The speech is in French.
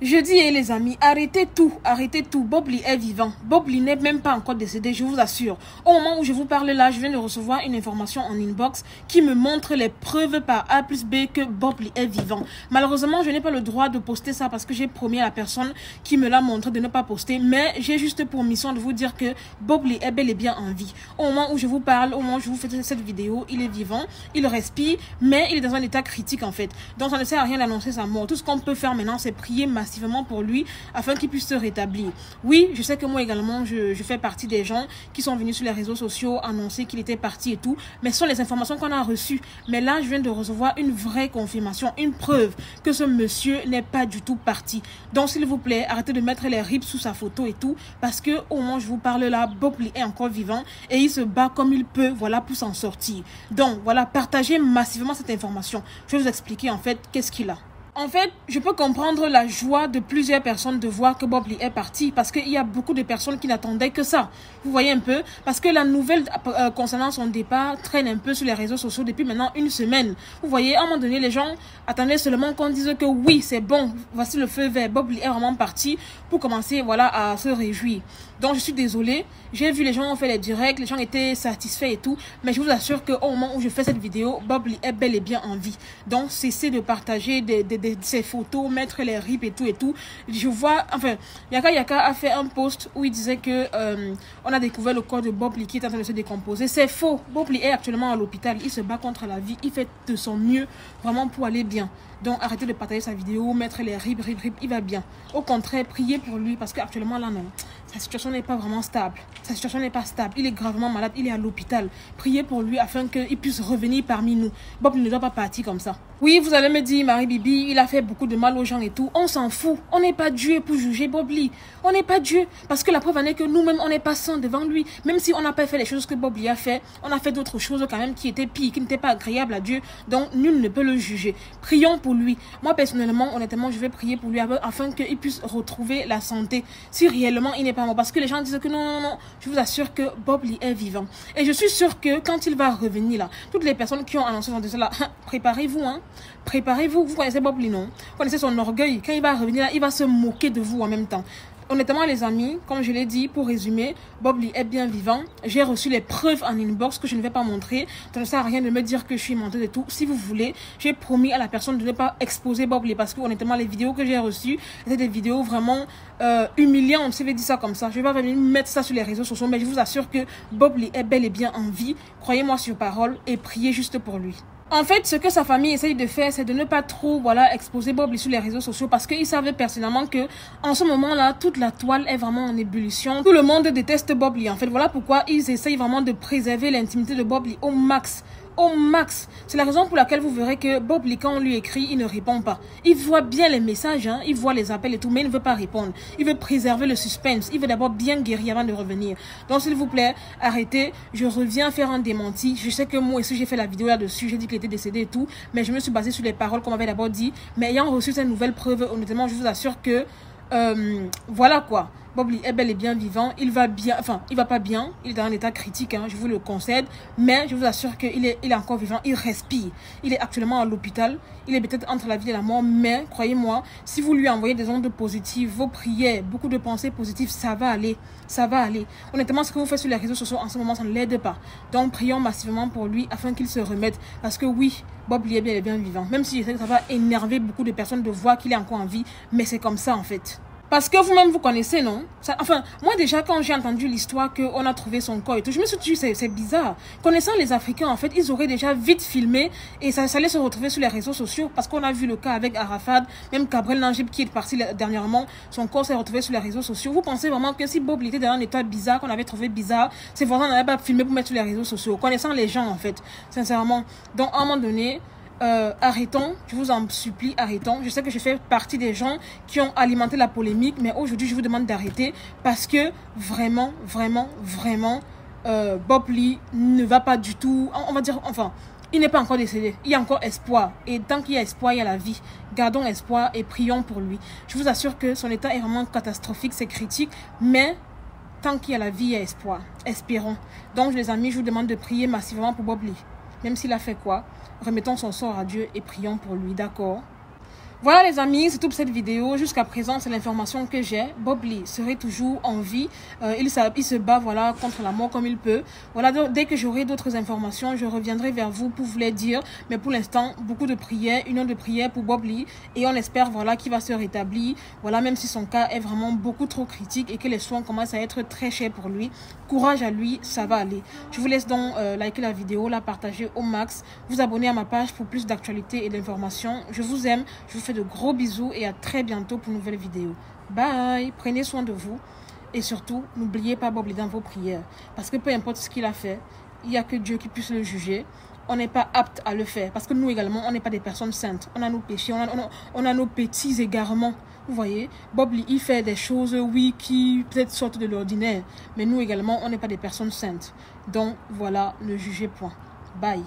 Je dis, les amis, arrêtez tout, arrêtez tout. Bob Lee est vivant. Bob Lee n'est même pas encore décédé, je vous assure. Au moment où je vous parle là, je viens de recevoir une information en inbox qui me montre les preuves par A plus B que Bob Lee est vivant. Malheureusement, je n'ai pas le droit de poster ça parce que j'ai promis à la personne qui me l'a montré de ne pas poster. Mais j'ai juste pour mission de vous dire que Bob Lee est bel et bien en vie. Au moment où je vous parle, au moment où je vous fais cette vidéo, il est vivant, il respire, mais il est dans un état critique en fait. Donc ça ne sert à rien d'annoncer sa mort. Tout ce qu'on peut faire maintenant, c'est prier massivement pour lui afin qu'il puisse se rétablir. Oui, je sais que moi également, je fais partie des gens qui sont venus sur les réseaux sociaux annoncer qu'il était parti et tout, mais ce sont les informations qu'on a reçues. Mais là, je viens de recevoir une vraie confirmation, une preuve que ce monsieur n'est pas du tout parti. Donc, s'il vous plaît, arrêtez de mettre les rips sous sa photo et tout, parce que au moment où je vous parle là, Bob Lee est encore vivant et il se bat comme il peut, voilà, pour s'en sortir. Donc, voilà, partagez massivement cette information. Je vais vous expliquer en fait qu'est-ce qu'il a. En fait, je peux comprendre la joie de plusieurs personnes de voir que Bob Lee est parti parce qu'il y a beaucoup de personnes qui n'attendaient que ça. Vous voyez un peu? Parce que la nouvelle concernant son départ traîne un peu sur les réseaux sociaux depuis maintenant une semaine. Vous voyez, à un moment donné, les gens attendaient seulement qu'on dise que oui, c'est bon, voici le feu vert. Bob Lee est vraiment parti pour commencer voilà, à se réjouir. Donc, je suis désolée. J'ai vu les gens ont fait les directs, les gens étaient satisfaits et tout. Mais je vous assure qu'au moment où je fais cette vidéo, Bob Lee est bel et bien en vie. Donc, cessez de partager ces photos, mettre les rips et tout et tout. Je vois, enfin, Yaka Yaka a fait un post où il disait que on a découvert le corps de Bob Lee qui est en train de se décomposer. C'est faux. Bob Lee est actuellement à l'hôpital. Il se bat contre la vie. Il fait de son mieux vraiment pour aller bien. Donc, arrêtez de partager sa vidéo, mettre les rips, il va bien. Au contraire, priez pour lui parce qu'actuellement, là, non. Sa situation n'est pas vraiment stable. Sa situation n'est pas stable. Il est gravement malade. Il est à l'hôpital. Priez pour lui afin qu'il puisse revenir parmi nous. Bob ne doit pas partir comme ça. Oui, vous allez me dire, Marie-Bibi, il a fait beaucoup de mal aux gens et tout. On s'en fout. On n'est pas Dieu pour juger Bob Lee. On n'est pas Dieu. Parce que la preuve en est que nous-mêmes, on n'est pas saints devant lui. Même si on n'a pas fait les choses que Bob Lee a fait, on a fait d'autres choses quand même qui étaient pires, qui n'étaient pas agréables à Dieu. Donc, nul ne peut le juger. Prions pour lui. Moi, personnellement, honnêtement, je vais prier pour lui afin qu'il puisse retrouver la santé. Si réellement il n'est pas mort. Parce que les gens disent que non. Je vous assure que Bob Lee est vivant. Et je suis sûre que quand il va revenir là, toutes les personnes qui ont annoncé cela, préparez-vous, hein. Préparez-vous. Vous connaissez Bob Lee, non? Vous connaissez son orgueil. Quand il va revenir là, il va se moquer de vous en même temps. Honnêtement, les amis, comme je l'ai dit, pour résumer, Bob Lee est bien vivant. J'ai reçu les preuves en inbox que je ne vais pas montrer. Ça ne sert à rien de me dire que je suis menteuse et tout. Si vous voulez, j'ai promis à la personne de ne pas exposer Bob Lee parce que honnêtement, les vidéos que j'ai reçues étaient des vidéos vraiment humiliantes. Je vais dire ça comme ça. Je ne vais pas venir mettre ça sur les réseaux sociaux, mais je vous assure que Bob Lee est bel et bien en vie. Croyez-moi sur parole et priez juste pour lui. En fait, ce que sa famille essaye de faire, c'est de ne pas trop, voilà, exposer Bob Lee sur les réseaux sociaux parce qu'ils savent personnellement que, en ce moment-là, toute la toile est vraiment en ébullition. Tout le monde déteste Bob Lee. En fait, voilà pourquoi ils essayent vraiment de préserver l'intimité de Bob Lee au max. Au max. C'est la raison pour laquelle vous verrez que Bob Lee, quand on lui écrit, il ne répond pas. Il voit bien les messages, hein, il voit les appels et tout, mais il ne veut pas répondre. Il veut préserver le suspense. Il veut d'abord bien guérir avant de revenir. Donc, s'il vous plaît, arrêtez. Je reviens faire un démenti. Je sais que moi aussi, j'ai fait la vidéo là-dessus. J'ai dit qu'il était décédé et tout, mais je me suis basée sur les paroles qu'on m'avait d'abord dit. Mais ayant reçu cette nouvelle preuve, honnêtement, je vous assure que voilà quoi. Bob Lee est bel et bien vivant. Il va bien, enfin, il va pas bien. Il est dans un état critique, hein, je vous le concède. Mais je vous assure qu'il est encore vivant. Il respire. Il est actuellement à l'hôpital. Il est peut-être entre la vie et la mort. Mais croyez-moi, si vous lui envoyez des ondes positives, vos prières, beaucoup de pensées positives, ça va aller. Ça va aller. Honnêtement, ce que vous faites sur les réseaux sociaux en ce moment, ça ne l'aide pas. Donc, prions massivement pour lui afin qu'il se remette. Parce que oui, Bob Lee est bel et bien vivant. Même si je sais que ça va énerver beaucoup de personnes de voir qu'il est encore en vie. Mais c'est comme ça en fait. Parce que vous-même, vous connaissez, non? Enfin, moi déjà, quand j'ai entendu l'histoire qu'on a trouvé son corps et tout, je me suis dit, c'est bizarre. Connaissant les Africains, en fait, ils auraient déjà vite filmé et ça allait se retrouver sur les réseaux sociaux. Parce qu'on a vu le cas avec Arafat, même Gabriel Nangib qui est parti dernièrement, son corps s'est retrouvé sur les réseaux sociaux. Vous pensez vraiment que si Bob Lee était dans un état bizarre, qu'on avait trouvé bizarre, ses voisins n'avaient pas filmé pour mettre sur les réseaux sociaux? Connaissant les gens, en fait, sincèrement. Donc, à un moment donné, arrêtons, je vous en supplie, arrêtons. Je sais que je fais partie des gens qui ont alimenté la polémique, mais aujourd'hui je vous demande d'arrêter parce que vraiment, Bob Lee ne va pas du tout, on va dire, enfin, il n'est pas encore décédé, il y a encore espoir et tant qu'il y a espoir, il y a la vie. Gardons espoir et prions pour lui. Je vous assure que son état est vraiment catastrophique, c'est critique, mais tant qu'il y a la vie, il y a espoir. Espérons. Donc les amis, je vous demande de prier massivement pour Bob Lee. Même s'il a fait quoi, remettons son sort à Dieu et prions pour lui, d'accord? Voilà les amis, c'est tout pour cette vidéo. Jusqu'à présent, c'est l'information que j'ai. Bob Lee serait toujours en vie. Il se bat voilà, contre la mort comme il peut. Voilà, donc, dès que j'aurai d'autres informations, je reviendrai vers vous pour vous les dire. Mais pour l'instant, beaucoup de prières, union de prières pour Bob Lee. Et on espère voilà, qu'il va se rétablir. Voilà, même si son cas est vraiment beaucoup trop critique et que les soins commencent à être très chers pour lui. Courage à lui, ça va aller. Je vous laisse donc liker la vidéo, la partager au max. Vous abonner à ma page pour plus d'actualités et d'informations. Je vous aime, je vous fais de gros bisous et à très bientôt pour une nouvelle vidéo. Bye, prenez soin de vous et surtout, n'oubliez pas Bob Lee dans vos prières. Parce que peu importe ce qu'il a fait, il n'y a que Dieu qui puisse le juger. On n'est pas apte à le faire parce que nous également, on n'est pas des personnes saintes. On a nos péchés, on a nos petits égarements. Vous voyez, Bob Lee, il fait des choses, oui, qui peut-être sortent de l'ordinaire. Mais nous également, on n'est pas des personnes saintes. Donc, voilà, ne jugez point. Bye.